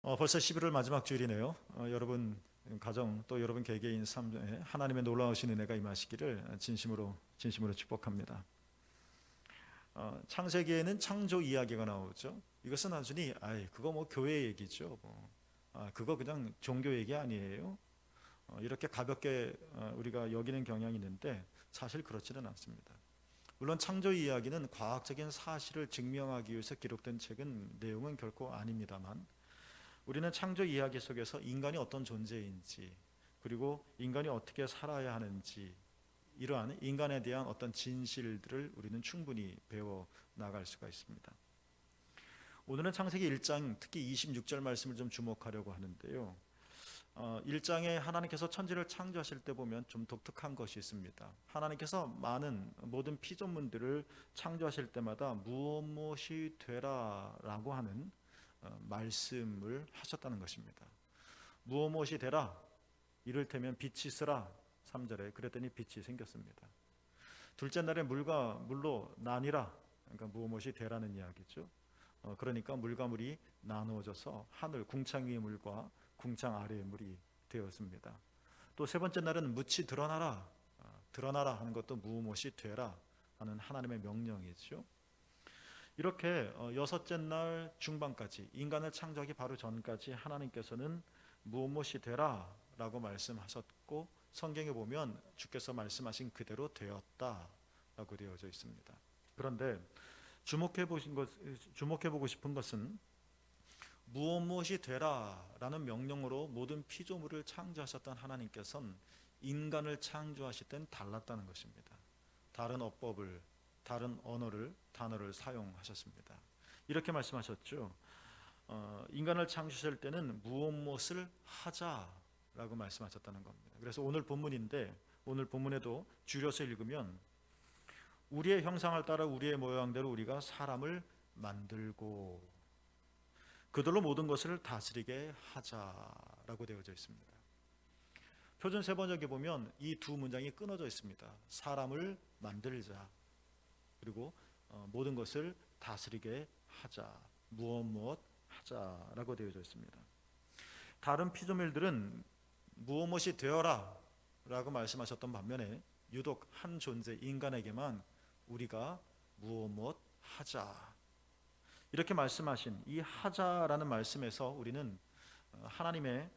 벌써 11월 마지막 주일이네요. 여러분 가정 또 여러분 개개인 삶에 하나님의 놀라우신 은혜가 임하시기를 진심으로 축복합니다. 창세기에는 창조 이야기가 나오죠. 이것은 단순히 그거 뭐 교회 얘기죠. 그거 그냥 종교 얘기 아니에요. 이렇게 가볍게 우리가 여기는 경향이 있는데 사실 그렇지는 않습니다. 물론 창조 이야기는 과학적인 사실을 증명하기 위해서 기록된 책은 내용은 결코 아닙니다만 우리는 창조 이야기 속에서 인간이 어떤 존재인지 그리고 인간이 어떻게 살아야 하는지 이러한 인간에 대한 어떤 진실들을 우리는 충분히 배워 나갈 수가 있습니다. 오늘은 창세기 1장 특히 26절 말씀을 좀 주목하려고 하는데요. 1장에 하나님께서 천지를 창조하실 때 보면 좀 독특한 것이 있습니다. 하나님께서 많은 모든 피조물들을 창조하실 때마다 무엇이 되라라고 하는 말씀을 하셨다는 것입니다. 무엇이 되라 이를테면 빛이 있으라 3절에 그랬더니 빛이 생겼습니다. 둘째 날에 물로 나뉘라 그러니까 무엇이 되라는 이야기죠. 그러니까 물과 물이 나누어져서 하늘 궁창 위의 물과 궁창 아래의 물이 되었습니다. 또 세 번째 날은 묻이 드러나라 드러나라 하는 것도 무엇이 되라 하는 하나님의 명령이죠. 이렇게 여섯째 날 중반까지 인간을 창조하기 바로 전까지 하나님께서는 무엇이 되라 라고 말씀하셨고 성경에 보면 주께서 말씀하신 그대로 되었다 라고 되어져 있습니다. 그런데 주목해보고 싶은 것은 무엇이 되라 라는 명령으로 모든 피조물을 창조하셨던 하나님께서는 인간을 창조하실 땐 달랐다는 것입니다. 다른 어법을 다른 단어를 사용하셨습니다. 이렇게 말씀하셨죠. 인간을 창조하실 때는 무엇을 하자라고 말씀하셨다는 겁니다. 그래서 오늘 본문인데 오늘 본문에도 줄여서 읽으면 우리의 형상을 따라 우리의 모양대로 우리가 사람을 만들고 그들로 모든 것을 다스리게 하자라고 되어져 있습니다. 표준 세번역에 보면 이 두 문장이 끊어져 있습니다. 사람을 만들자 그리고 모든 것을 다스리게 하자 무엇 하자라고 되어져 있습니다. 다른 피조물들은 무엇이 되어라 라고 말씀하셨던 반면에 유독 한 존재 인간에게만 우리가 무엇 하자 이렇게 말씀하신 이 하자라는 말씀에서 우리는 하나님의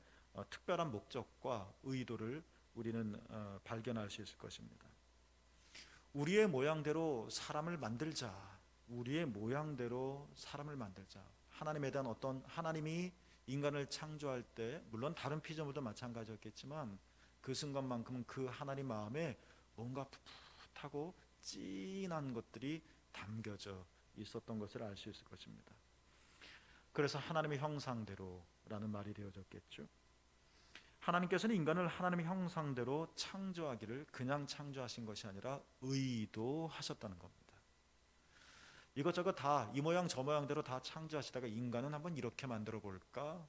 특별한 목적과 의도를 우리는 발견할 수 있을 것입니다. 우리의 모양대로 사람을 만들자. 우리의 모양대로 사람을 만들자. 하나님에 대한 어떤 하나님이 인간을 창조할 때 물론 다른 피조물도 마찬가지였겠지만 그 순간만큼은 그 하나님 마음에 뭔가 풋풋하고 진한 것들이 담겨져 있었던 것을 알 수 있을 것입니다. 그래서 하나님의 형상대로라는 말이 되어졌겠죠. 하나님께서는 인간을 하나님의 형상대로 창조하기를 그냥 창조하신 것이 아니라 의도하셨다는 겁니다. 이것저것 다 이 모양 저 모양대로 다 창조하시다가 인간은 한번 이렇게 만들어 볼까가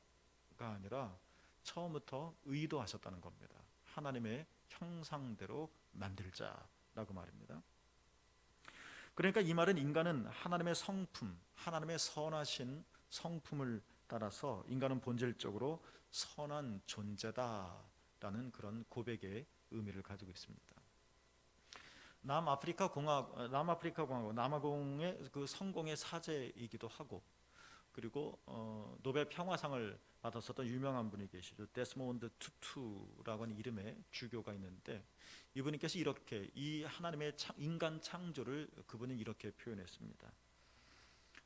아니라 처음부터 의도하셨다는 겁니다. 하나님의 형상대로 만들자라고 말입니다. 그러니까 이 말은 인간은 하나님의 성품, 하나님의 선하신 성품을 따라서 인간은 본질적으로 선한 존재다라는 그런 고백의 의미를 가지고 있습니다. 남아프리카 공화국, 남아공의 그 성공의 사제이기도 하고, 그리고 노벨 평화상을 받았었던 유명한 분이 계시죠. 데스몬드 투투라고 하는 이름의 주교가 있는데 이분께서 이렇게 이 하나님의 인간 창조를 그분은 이렇게 표현했습니다.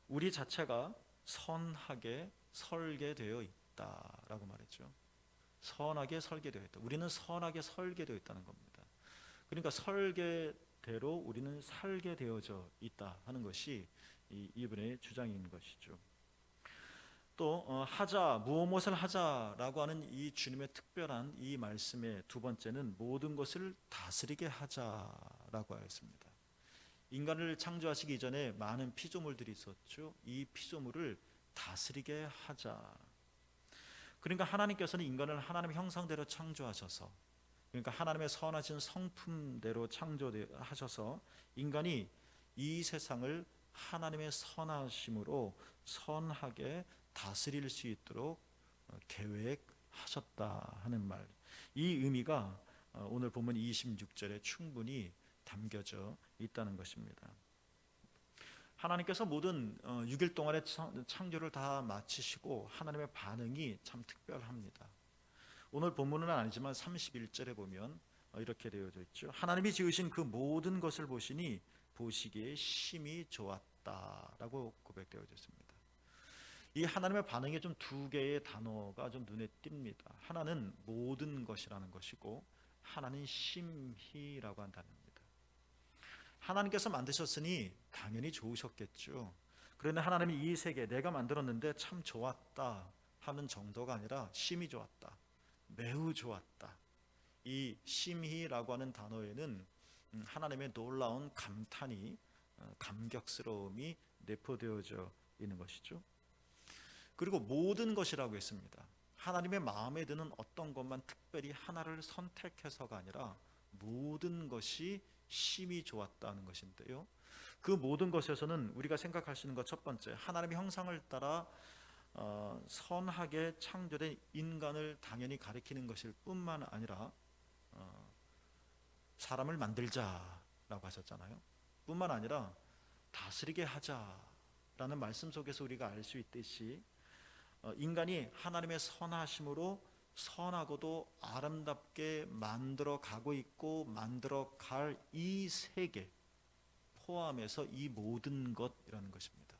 우리 자체가 선하게 설계되어 있다라고 말했죠. 선하게 설계되어 있다. 우리는 선하게 설계되어 있다는 겁니다. 그러니까 설계대로 우리는 살게 되어져 있다 하는 것이 이분의 주장인 것이죠. 또 하자 무엇을 하자라고 하는 이 주님의 특별한 이 말씀의 두 번째는 모든 것을 다스리게 하자라고 하였습니다. 인간을 창조하시기 이전에 많은 피조물들이 있었죠. 이 피조물을 다스리게 하자. 그러니까 하나님께서는 인간을 하나님의 형상대로 창조하셔서 그러니까 하나님의 선하신 성품대로 창조하셔서 인간이 이 세상을 하나님의 선하심으로 선하게 다스릴 수 있도록 계획하셨다 하는 말. 이 의미가 오늘 본문 26절에 충분히 담겨져 있다는 것입니다. 하나님께서 모든 6일 동안의 창조를 다 마치시고 하나님의 반응이 참 특별합니다. 오늘 본문은 아니지만 31절에 보면 이렇게 되어져 있죠. 하나님이 지으신 그 모든 것을 보시니 보시기에 심히 좋았다라고 고백되어져 있습니다. 이 하나님의 반응에 좀 두 개의 단어가 좀 눈에 띕니다. 하나는 모든 것이라는 것이고 하나는 심히라고 한 단어입니다. 하나님께서 만드셨으니 당연히 좋으셨겠죠. 그런데 하나님이 이 세계 내가 만들었는데 참 좋았다 하는 정도가 아니라 심히 좋았다, 매우 좋았다. 이 심히라고 하는 단어에는 하나님의 놀라운 감탄이, 감격스러움이 내포되어져 있는 것이죠. 그리고 모든 것이라고 했습니다. 하나님의 마음에 드는 어떤 것만 특별히 하나를 선택해서가 아니라 모든 것이 심히 좋았다는 것인데요. 그 모든 것에서는 우리가 생각할 수 있는 것 첫 번째, 하나님의 형상을 따라 선하게 창조된 인간을 당연히 가리키는 것일 뿐만 아니라 사람을 만들자라고 하셨잖아요. 뿐만 아니라 다스리게 하자라는 말씀 속에서 우리가 알 수 있듯이 인간이 하나님의 선하심으로 선하고도 아름답게 만들어 가고 있고 만들어 갈 이 세계 포함해서 이 모든 것이라는 것입니다.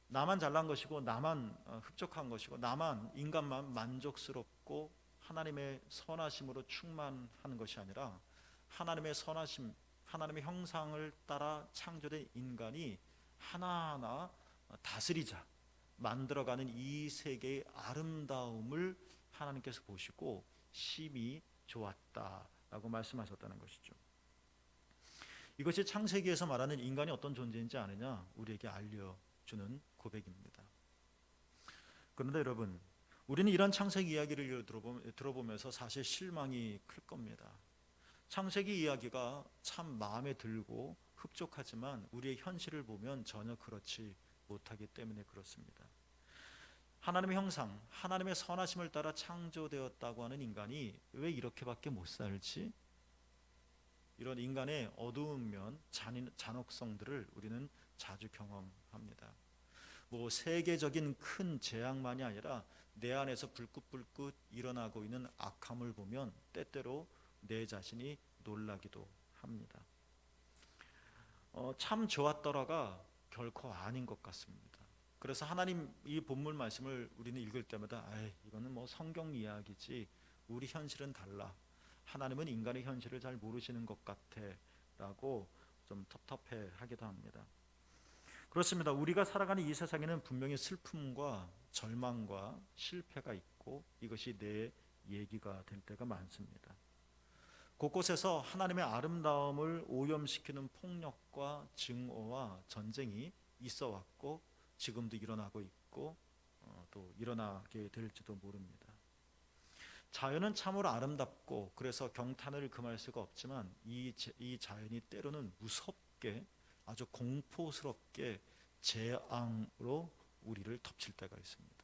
나만 잘난 것이고 나만 흡족한 것이고 나만 인간만 만족스럽고 하나님의 선하심으로 충만하는 것이 아니라 하나님의 선하심, 하나님의 형상을 따라 창조된 인간이 하나하나 다스리자, 만들어가는 이 세계의 아름다움을 하나님께서 보시고 심히 좋았다라고 말씀하셨다는 것이죠. 이것이 창세기에서 말하는 인간이 어떤 존재인지 아느냐 우리에게 알려주는 고백입니다. 그런데 여러분, 우리는 이런 창세기 이야기를 들어보면서 사실 실망이 클 겁니다. 창세기 이야기가 참 마음에 들고 흡족하지만 우리의 현실을 보면 전혀 그렇지 못하기 때문에 그렇습니다. 하나님의 형상, 하나님의 선하심을 따라 창조되었다고 하는 인간이 왜 이렇게밖에 못 살지? 이런 인간의 어두운 면, 잔혹성들을 우리는 자주 경험합니다. 뭐 세계적인 큰 재앙만이 아니라 내 안에서 불긋불긋 일어나고 있는 악함을 보면 때때로 내 자신이 놀라기도 합니다. 참 좋았더라가 결코 아닌 것 같습니다. 그래서 하나님 이 본문 말씀을 우리는 읽을 때마다 이거는 뭐 성경 이야기지 우리 현실은 달라. 하나님은 인간의 현실을 잘 모르시는 것 같아 라고 좀 텁텁해 하기도 합니다. 그렇습니다. 우리가 살아가는 이 세상에는 분명히 슬픔과 절망과 실패가 있고 이것이 내 얘기가 될 때가 많습니다. 곳곳에서 하나님의 아름다움을 오염시키는 폭력과 증오와 전쟁이 있어 왔고 지금도 일어나고 있고 또 일어나게 될지도 모릅니다. 자연은 참으로 아름답고 그래서 경탄을 금할 수가 없지만 이 자연이 때로는 무섭게 아주 공포스럽게 재앙으로 우리를 덮칠 때가 있습니다.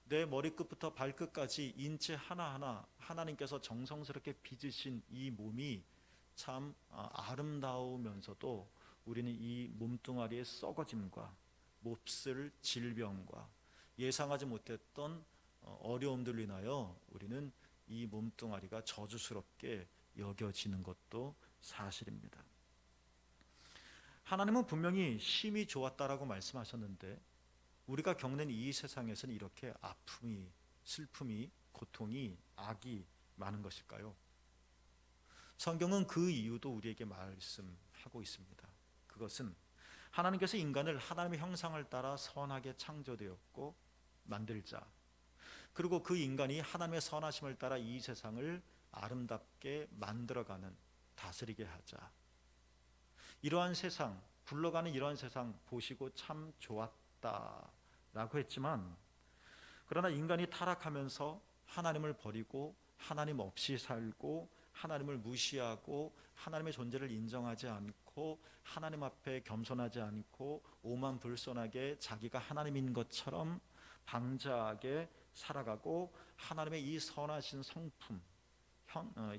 내 머리끝부터 발끝까지 인체 하나하나 하나님께서 정성스럽게 빚으신 이 몸이 참 아름다우면서도 우리는 이 몸뚱아리의 썩어짐과 몹쓸 질병과 예상하지 못했던 어려움들로 인하여 우리는 이 몸뚱아리가 저주스럽게 여겨지는 것도 사실입니다. 하나님은 분명히 심히 좋았다라고 말씀하셨는데 우리가 겪는 이 세상에서는 이렇게 아픔이, 슬픔이, 고통이, 악이 많은 것일까요? 성경은 그 이유도 우리에게 말씀하고 있습니다. 그것은 하나님께서 인간을 하나님의 형상을 따라 선하게 창조되었고 만들자, 그리고 그 인간이 하나님의 선하심을 따라 이 세상을 아름답게 만들어가는, 다스리게 하자. 이러한 세상, 굴러가는 이러한 세상 보시고 참 좋았다라고 했지만 그러나 인간이 타락하면서 하나님을 버리고 하나님 없이 살고 하나님을 무시하고 하나님의 존재를 인정하지 않고 하나님 앞에 겸손하지 않고 오만불손하게 자기가 하나님인 것처럼 방자하게 살아가고 하나님의 이 선하신 성품,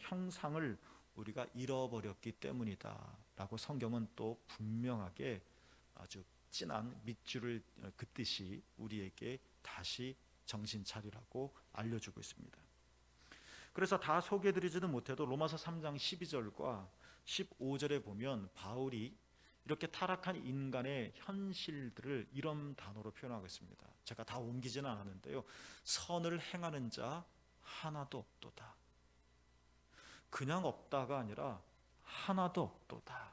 형상을 우리가 잃어버렸기 때문이다 라고 성경은 또 분명하게 아주 진한 밑줄을 긋듯이 우리에게 다시 정신 차리라고 알려주고 있습니다. 그래서 다 소개해드리지는 못해도 로마서 3장 12절과 15절에 보면 바울이 이렇게 타락한 인간의 현실들을 이런 단어로 표현하고 있습니다. 제가 다 옮기지는 않았는데요. 선을 행하는 자 하나도 없도다. 그냥 없다가 아니라 하나도 없도다.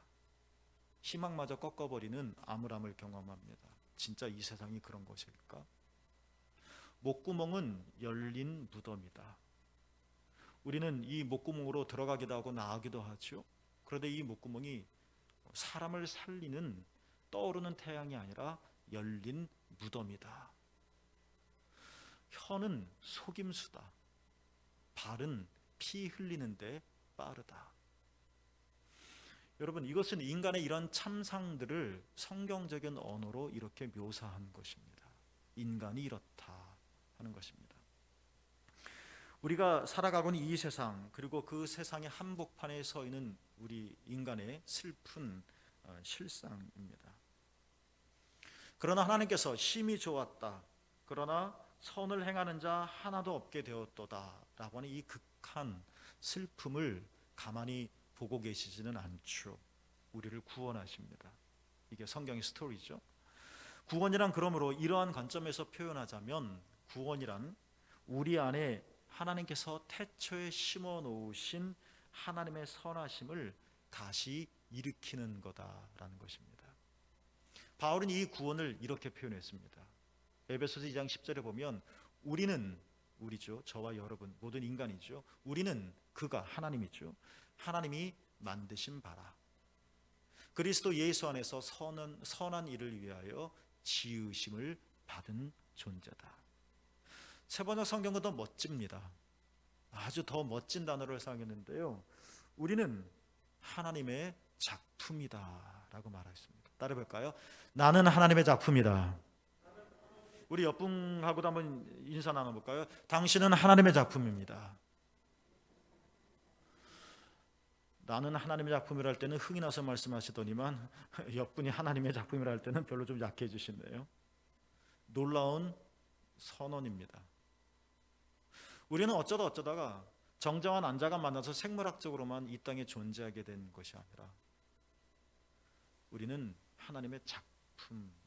희망마저 꺾어버리는 암울함을 경험합니다. 진짜 이 세상이 그런 것일까? 목구멍은 열린 무덤이다. 우리는 이 목구멍으로 들어가기도 하고 나가기도 하죠. 그런데 이 목구멍이 사람을 살리는 떠오르는 태양이 아니라 열린 무덤이다. 혀는 속임수다. 발은 피 흘리는데 빠르다. 여러분, 이것은 인간의 이런 참상들을 성경적인 언어로 이렇게 묘사한 것입니다. 인간이 이렇다 하는 것입니다. 우리가 살아가고 있는 이 세상, 그리고 그 세상의 한복판에 서 있는 우리 인간의 슬픈 실상입니다. 그러나 하나님께서 심히 좋았다. 그러나 선을 행하는 자 하나도 없게 되었도다 라고 하는 이 극한 슬픔을 가만히 보고 계시지는 않죠. 우리를 구원하십니다. 이게 성경의 스토리죠. 구원이란 그러므로 이러한 관점에서 표현하자면 구원이란 우리 안에 하나님께서 태초에 심어 놓으신 하나님의 선하심을 다시 일으키는 거다라는 것입니다. 바울은 이 구원을 이렇게 표현했습니다. 에베소서 2장 10절에 보면 우리죠. 저와 여러분 모든 인간이죠. 우리는 그가 하나님이죠. 하나님이 만드신 바라. 그리스도 예수 안에서 선한 일을 위하여 지으심을 받은 존재다. 세번역 성경은 더 멋집니다. 아주 더 멋진 단어를 사용했는데요. 우리는 하나님의 작품이다 라고 말했습니다. 따라해볼까요? 나는 하나님의 작품이다. 우리 옆분하고도 한번 인사 나눠볼까요? 당신은 하나님의 작품입니다. 나는 하나님의 작품이라 할 때는 흥이 나서 말씀하시더니만 옆분이 하나님의 작품이라 할 때는 별로 좀 약해지시네요. 놀라운 선언입니다. 우리는 어쩌다가 정자와 난자가 만나서 생물학적으로만 이 땅에 존재하게 된 것이 아니라 우리는 하나님의 작품입니다.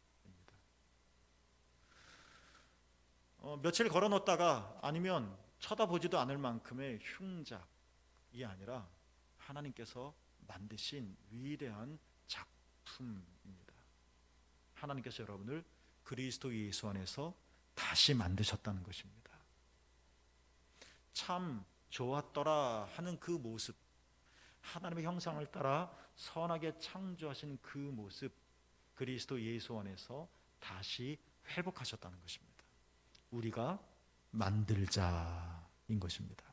며칠 걸어놓다가 아니면 쳐다보지도 않을 만큼의 흉작이 아니라 하나님께서 만드신 위대한 작품입니다. 하나님께서 여러분을 그리스도 예수 안에서 다시 만드셨다는 것입니다. 참 좋았더라 하는 그 모습, 하나님의 형상을 따라 선하게 창조하신 그 모습, 그리스도 예수 안에서 다시 회복하셨다는 것입니다. 우리가 만들자인 것입니다.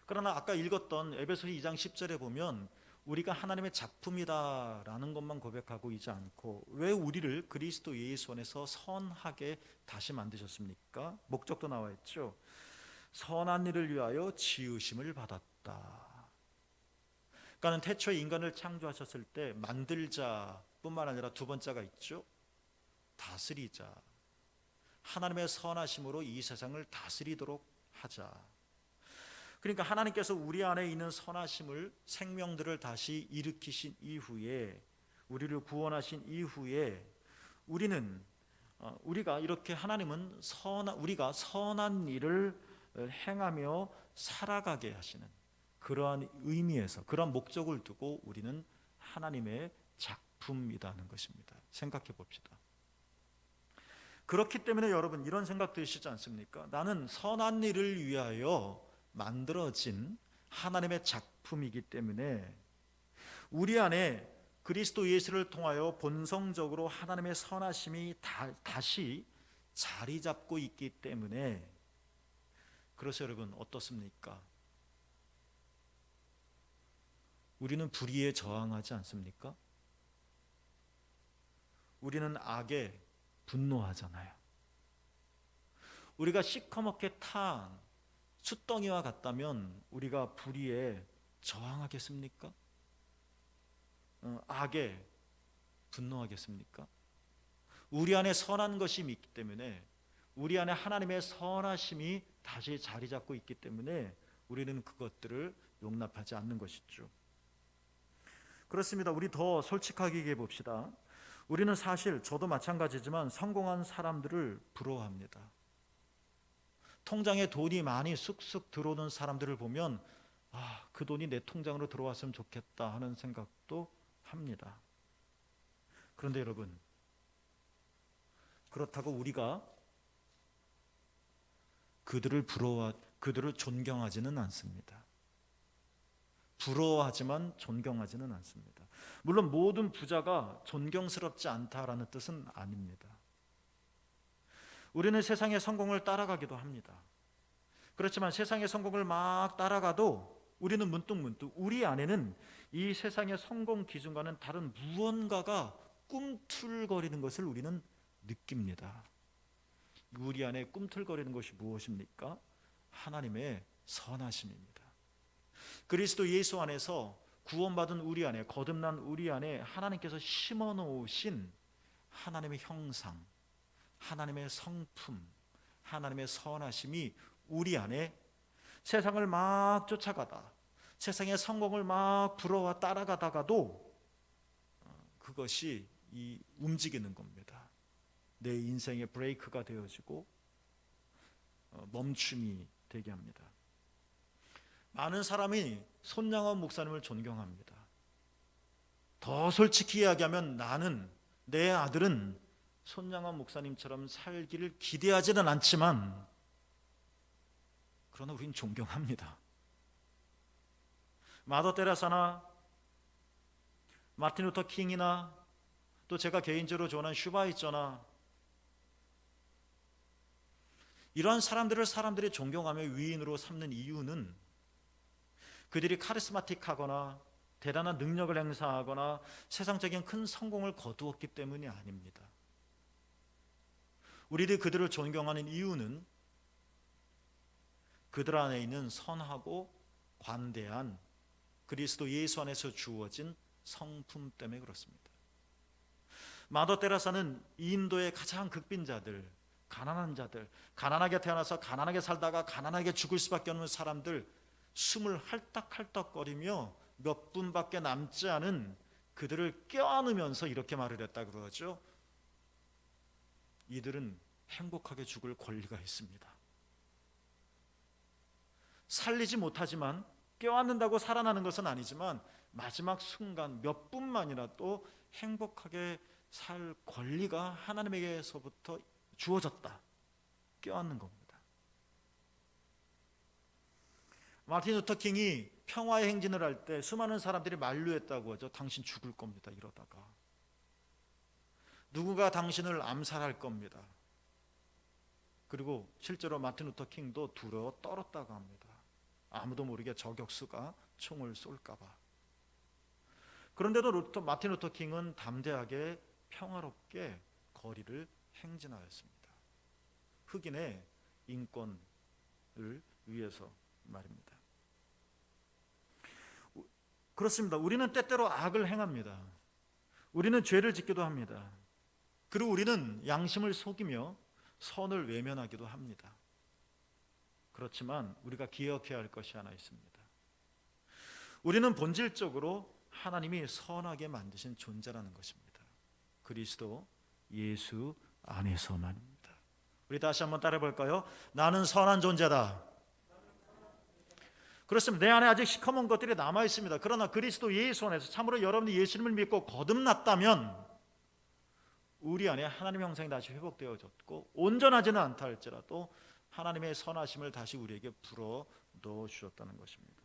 그러나 아까 읽었던 에베소서 2장 10절에 보면 우리가 하나님의 작품이다라는 것만 고백하고 있지 않고 왜 우리를 그리스도 예수 안에서 선하게 다시 만드셨습니까? 목적도 나와 있죠. 선한 일을 위하여 지으심을 받았다. 그러니까 태초에 인간을 창조하셨을 때 만들자뿐만 아니라 두 번째가 있죠. 다스리자. 하나님의 선하심으로 이 세상을 다스리도록 하자. 그러니까 하나님께서 우리 안에 있는 선하심을, 생명들을 다시 일으키신 이후에, 우리를 구원하신 이후에 우리가 이렇게 하나님은 우리가 선한 일을 행하며 살아가게 하시는 그러한 의미에서, 그러한 목적을 두고 우리는 하나님의 작품이라는 것입니다. 생각해 봅시다. 그렇기 때문에 여러분 이런 생각 드시지 않습니까? 나는 선한 일을 위하여 만들어진 하나님의 작품이기 때문에 우리 안에 그리스도 예수를 통하여 본성적으로 하나님의 선하심이 다시 자리 잡고 있기 때문에, 그래서 여러분 어떻습니까? 우리는 불의에 저항하지 않습니까? 우리는 악에 분노하잖아요. 우리가 시커멓게 탄 숯덩이와 같다면 우리가 불의에 저항하겠습니까? 악에 분노하겠습니까? 우리 안에 선한 것이 있기 때문에, 우리 안에 하나님의 선하심이 다시 자리 잡고 있기 때문에 우리는 그것들을 용납하지 않는 것이죠. 그렇습니다. 우리 더 솔직하게 얘기해 봅시다. 우리는 사실, 저도 마찬가지지만 성공한 사람들을 부러워합니다. 통장에 돈이 많이 쑥쑥 들어오는 사람들을 보면 그 돈이 내 통장으로 들어왔으면 좋겠다 하는 생각도 합니다. 그런데 여러분, 그렇다고 우리가 그들을 존경하지는 않습니다. 부러워하지만 존경하지는 않습니다. 물론 모든 부자가 존경스럽지 않다라는 뜻은 아닙니다. 우리는 세상의 성공을 따라가기도 합니다. 그렇지만 세상의 성공을 막 따라가도 우리는 문득문득 우리 안에는 이 세상의 성공 기준과는 다른 무언가가 꿈틀거리는 것을 우리는 느낍니다. 우리 안에 꿈틀거리는 것이 무엇입니까? 하나님의 선하심입니다. 그리스도 예수 안에서 구원받은 우리 안에, 거듭난 우리 안에 하나님께서 심어놓으신 하나님의 형상, 하나님의 성품, 하나님의 선하심이 우리 안에 세상을 막 쫓아가다, 세상의 성공을 막 부러워 따라가다가도 그것이 움직이는 겁니다. 내 인생의 브레이크가 되어지고 멈춤이 되게 합니다. 많은 사람이 손양원 목사님을 존경합니다. 더 솔직히 이야기하면 내 아들은 손양원 목사님처럼 살기를 기대하지는 않지만 그러나 우리는 존경합니다. 마더 테레사나 마틴 루터 킹이나 또 제가 개인적으로 좋아하는 슈바이처나 이러한 사람들이 존경하며 위인으로 삼는 이유는 그들이 카리스마틱하거나 대단한 능력을 행사하거나 세상적인 큰 성공을 거두었기 때문이 아닙니다. 우리들이 그들을 존경하는 이유는 그들 안에 있는 선하고 관대한 그리스도 예수 안에서 주어진 성품 때문에 그렇습니다. 마더 테레사는 인도의 가장 극빈자들, 가난한 자들, 가난하게 태어나서 가난하게 살다가 가난하게 죽을 수밖에 없는 사람들, 숨을 할딱할딱거리며 몇 분밖에 남지 않은 그들을 껴안으면서 이렇게 말을 했다 그러죠. 이들은 행복하게 죽을 권리가 있습니다. 살리지 못하지만, 껴안는다고 살아나는 것은 아니지만 마지막 순간 몇 분만이라도 행복하게 살 권리가 하나님에게서부터 주어졌다. 껴안는 겁니다. 마틴 루터 킹이 평화의 행진을 할 때 수많은 사람들이 만류했다고 하죠. 당신 죽을 겁니다. 이러다가 누군가 당신을 암살할 겁니다. 그리고 실제로 마틴 루터 킹도 두려워 떨었다고 합니다. 아무도 모르게 저격수가 총을 쏠까 봐. 그런데도 마틴 루터 킹은 담대하게 평화롭게 거리를 행진하였습니다. 흑인의 인권을 위해서 말입니다. 그렇습니다. 우리는 때때로 악을 행합니다. 우리는 죄를 짓기도 합니다. 그리고 우리는 양심을 속이며 선을 외면하기도 합니다. 그렇지만 우리가 기억해야 할 것이 하나 있습니다. 우리는 본질적으로 하나님이 선하게 만드신 존재라는 것입니다. 그리스도 예수 안에서만입니다. 우리 다시 한번 따라해 볼까요? 나는 선한 존재다. 그렇습니다. 내 안에 아직 시커먼 것들이 남아 있습니다. 그러나 그리스도 예수 안에서 참으로 여러분이 예수님을 믿고 거듭났다면 우리 안에 하나님의 형상이 다시 회복되어졌고, 온전하지는 않다 할지라도 하나님의 선하심을 다시 우리에게 불어 넣어 주셨다는 것입니다.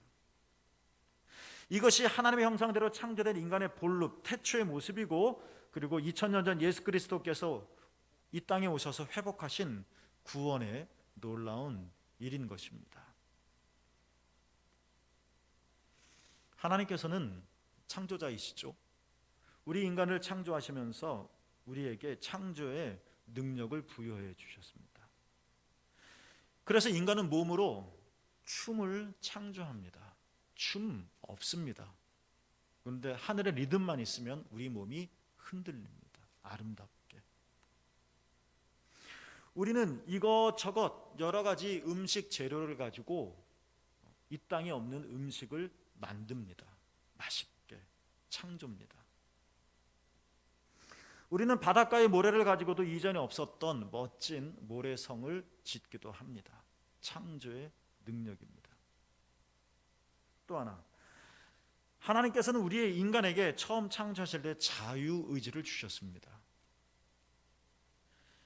이것이 하나님의 형상대로 창조된 인간의 본릅, 태초의 모습이고, 그리고 2000년 전 예수 그리스도께서 이 땅에 오셔서 회복하신 구원의 놀라운 일인 것입니다. 하나님께서는 창조자이시죠. 우리 인간을 창조하시면서 우리에게 창조의 능력을 부여해 주셨습니다. 그래서 인간은 몸으로 춤을 창조합니다. 춤 없습니다. 그런데 하늘의 리듬만 있으면 우리 몸이 흔들립니다. 아름답게. 우리는 이것저것 여러 가지 음식 재료를 가지고 이 땅에 없는 음식을 만듭니다. 맛있게 창조입니다. 우리는 바닷가의 모래를 가지고도 이전에 없었던 멋진 모래성을 짓기도 합니다. 창조의 능력입니다. 또 하나, 하나님께서는 우리의 인간에게 처음 창조하실 때 자유의지를 주셨습니다.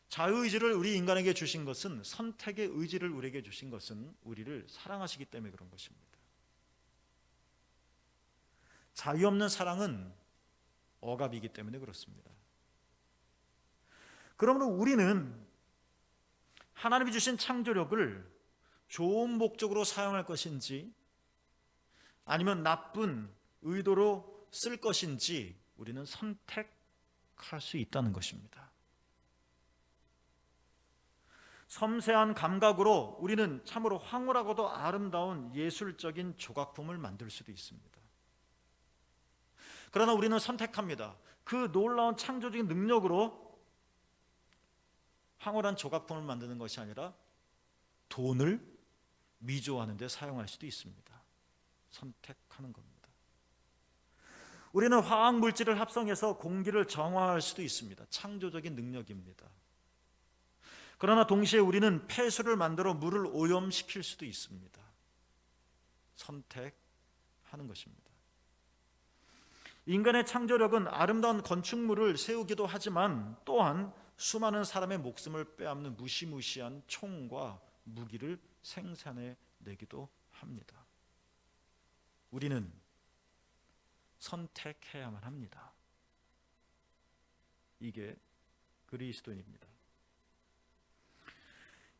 자유의지를 우리 인간에게 주신 것은, 선택의 의지를 우리에게 주신 것은 우리를 사랑하시기 때문에 그런 것입니다. 자유 없는 사랑은 억압이기 때문에 그렇습니다. 그러므로 우리는 하나님이 주신 창조력을 좋은 목적으로 사용할 것인지 아니면 나쁜 의도로 쓸 것인지 우리는 선택할 수 있다는 것입니다. 섬세한 감각으로 우리는 참으로 황홀하고도 아름다운 예술적인 조각품을 만들 수도 있습니다. 그러나 우리는 선택합니다. 그 놀라운 창조적인 능력으로 황홀한 조각품을 만드는 것이 아니라 돈을 미조하는 데 사용할 수도 있습니다. 선택하는 겁니다. 우리는 화학 물질을 합성해서 공기를 정화할 수도 있습니다. 창조적인 능력입니다. 그러나 동시에 우리는 폐수를 만들어 물을 오염시킬 수도 있습니다. 선택하는 것입니다. 인간의 창조력은 아름다운 건축물을 세우기도 하지만 또한 수많은 사람의 목숨을 빼앗는 무시무시한 총과 무기를 생산해내기도 합니다. 우리는 선택해야만 합니다. 이게 그리스도인입니다.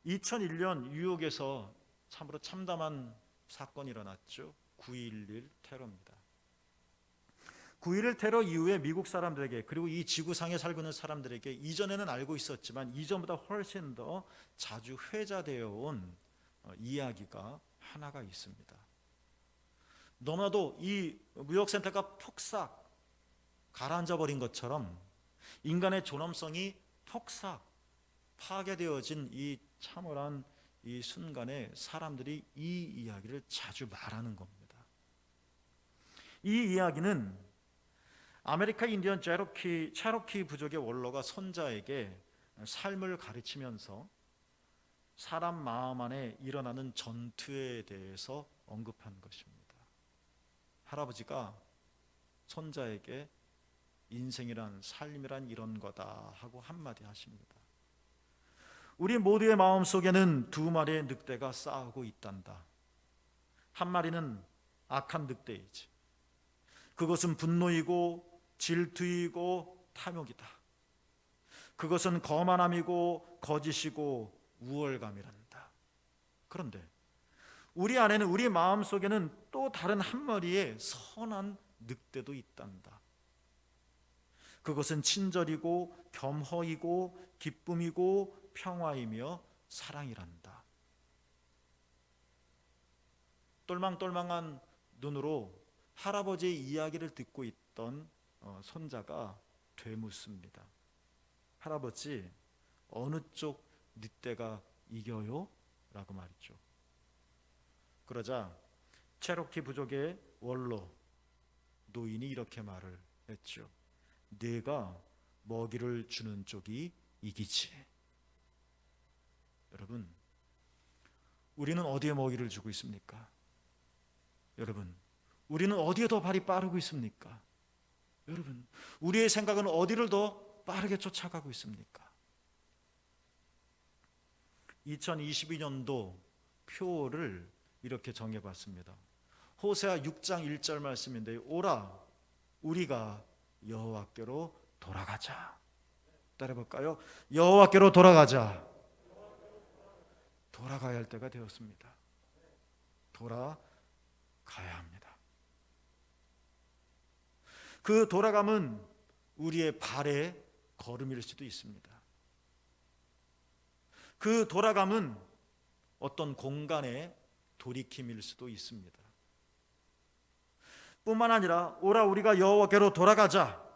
2001년 뉴욕에서 참으로 참담한 사건이 일어났죠. 9.11 테러입니다. 9.11 테러 이후에 미국 사람들에게, 그리고 이 지구상에 살고 있는 사람들에게 이전에는 알고 있었지만 이전보다 훨씬 더 자주 회자되어 온 이야기가 하나가 있습니다. 너무나도 이 무역센터가 폭삭 가라앉아 버린 것처럼 인간의 존엄성이 폭삭 파괴되어진 이 참혹한 이 순간에 사람들이 이 이야기를 자주 말하는 겁니다. 이 이야기는 아메리카 인디언 체로키 부족의 원로가 손자에게 삶을 가르치면서 사람 마음 안에 일어나는 전투에 대해서 언급한 것입니다. 할아버지가 손자에게 인생이란, 삶이란 이런 거다 하고 한마디 하십니다. 우리 모두의 마음속에는 두 마리의 늑대가 싸우고 있단다. 한 마리는 악한 늑대이지. 그것은 분노이고 질투이고 탐욕이다. 그것은 거만함이고 거짓이고 우월감이란다. 그런데 우리 안에는, 우리 마음속에는 또 다른 한 마리의 선한 늑대도 있단다. 그것은 친절이고 겸허이고 기쁨이고 평화이며 사랑이란다. 똘망똘망한 눈으로 할아버지의 이야기를 듣고 있던 손자가 되묻습니다. 할아버지, 어느 쪽 늑대가 이겨요? 라고 말이죠. 그러자 체로키 부족의 원로 노인이 이렇게 말을 했죠. 내가 먹이를 주는 쪽이 이기지. 여러분, 우리는 어디에 먹이를 주고 있습니까? 여러분, 우리는 어디에 더 발이 빠르고 있습니까? 여러분, 우리의 생각은 어디를 더 빠르게 쫓아가고 있습니까? 2022년도 표를 이렇게 정해봤습니다. 호세아 6장 1절 말씀인데, 오라 우리가 여호와께로 돌아가자. 따라해볼까요? 여호와께로 돌아가자. 돌아가야 할 때가 되었습니다. 돌아가야 합니다. 그 돌아감은 우리의 발의 걸음일 수도 있습니다. 그 돌아감은 어떤 공간의 돌이킴일 수도 있습니다. 뿐만 아니라 오라 우리가 여호와께로 돌아가자.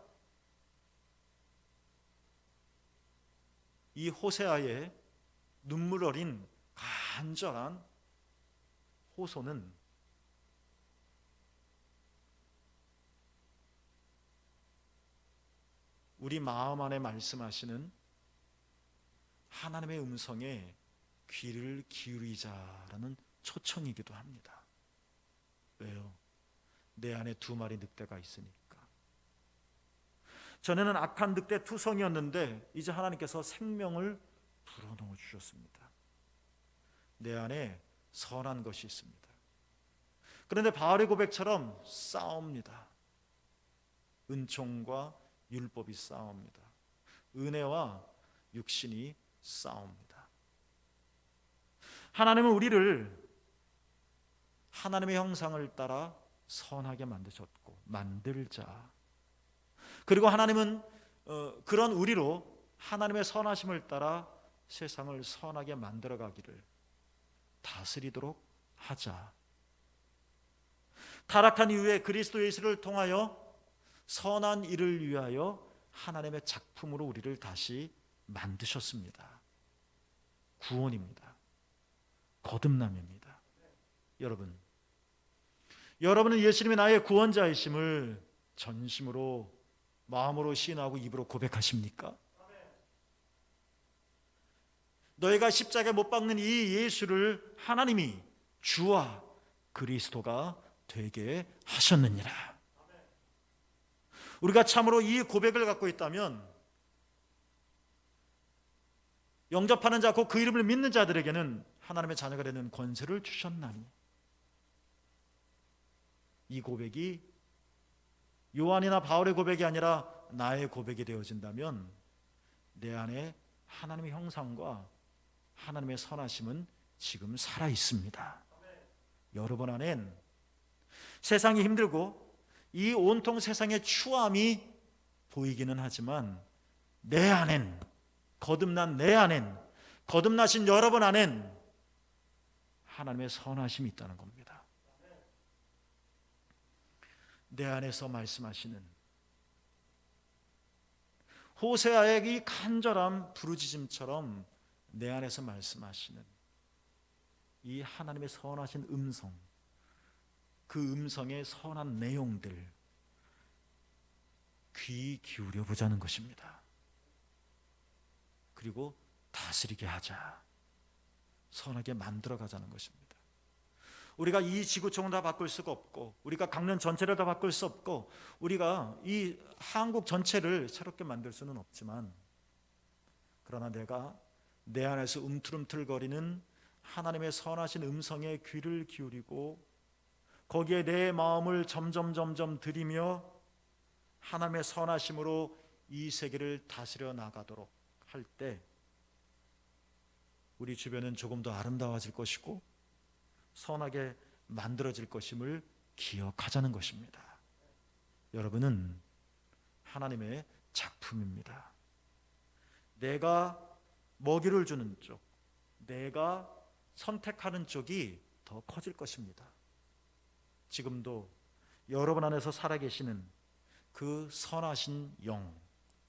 이 호세아의 눈물 어린 간절한 호소는 우리 마음 안에 말씀하시는 하나님의 음성에 귀를 기울이자라는 초청이기도 합니다. 왜요? 내 안에 두 마리 늑대가 있으니까. 전에는 악한 늑대 투성이었는데 이제 하나님께서 생명을 불어넣어 주셨습니다. 내 안에 선한 것이 있습니다. 그런데 바울의 고백처럼 싸웁니다. 은총과 율법이 싸웁니다. 은혜와 육신이 싸웁니다. 하나님은 우리를 하나님의 형상을 따라 선하게 만드셨고 만들자. 그리고 하나님은 그런 우리로 하나님의 선하심을 따라 세상을 선하게 만들어가기를 다스리도록 하자. 타락한 이후에 그리스도 예수를 통하여 선한 일을 위하여 하나님의 작품으로 우리를 다시 만드셨습니다. 구원입니다. 거듭남입니다. 여러분은 예수님이 나의 구원자이심을 전심으로 마음으로 시인하고 입으로 고백하십니까? 너희가 십자가에 못 박는 이 예수를 하나님이 주와 그리스도가 되게 하셨느니라. 우리가 참으로 이 고백을 갖고 있다면 영접하는 자, 곧 그 이름을 믿는 자들에게는 하나님의 자녀가 되는 권세를 주셨나니, 이 고백이 요한이나 바울의 고백이 아니라 나의 고백이 되어진다면 내 안에 하나님의 형상과 하나님의 선하심은 지금 살아 있습니다. 여러분 안엔 세상이 힘들고 이 온통 세상의 추함이 보이기는 하지만 내 안엔, 거듭난 내 안엔, 거듭나신 여러분 안엔 하나님의 선하심이 있다는 겁니다. 내 안에서 말씀하시는 호세아의 이 간절한 부르짖음처럼 내 안에서 말씀하시는 이 하나님의 선하신 음성, 그 음성의 선한 내용들 귀 기울여 보자는 것입니다. 그리고 다스리게 하자, 선하게 만들어 가자는 것입니다. 우리가 이 지구촌을 다 바꿀 수가 없고, 우리가 강릉 전체를 다 바꿀 수 없고, 우리가 이 한국 전체를 새롭게 만들 수는 없지만, 그러나 내가 내 안에서 움틀움틀거리는 하나님의 선하신 음성에 귀를 기울이고 거기에 내 마음을 점점 들이며 하나님의 선하심으로 이 세계를 다스려 나가도록 할 때 우리 주변은 조금 더 아름다워질 것이고 선하게 만들어질 것임을 기억하자는 것입니다. 여러분은 하나님의 작품입니다. 내가 먹이를 주는 쪽, 내가 선택하는 쪽이 더 커질 것입니다. 지금도 여러분 안에서 살아계시는 그 선하신 영,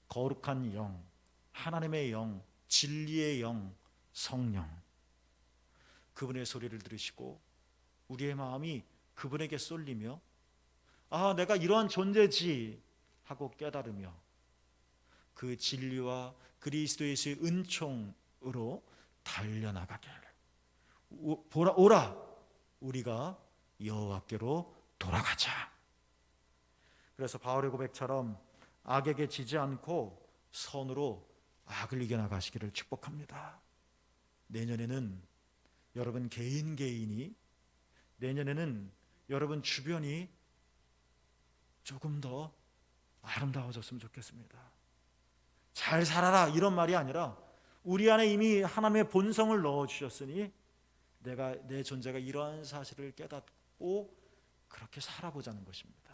거룩한 영, 하나님의 영, 진리의 영, 성령, 그분의 소리를 들으시고 우리의 마음이 그분에게 쏠리며 아, 내가 이러한 존재지 하고 깨달으며 그 진리와 그리스도 예수의 은총으로 달려나가길. 오라, 우리가 여호와께로 돌아가자. 그래서 바울의 고백처럼 악에게 지지 않고 선으로 악을 이겨나가시기를 축복합니다. 내년에는 여러분 개인이, 내년에는 여러분 주변이 조금 더 아름다워졌으면 좋겠습니다. 잘 살아라 이런 말이 아니라 우리 안에 이미 하나님의 본성을 넣어주셨으니 내 존재가 이러한 사실을 깨닫고 그렇게 살아보자는 것입니다.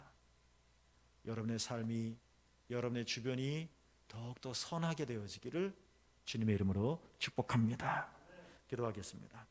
여러분의 삶이, 여러분의 주변이 더욱더 선하게 되어지기를 주님의 이름으로 축복합니다. 기도하겠습니다.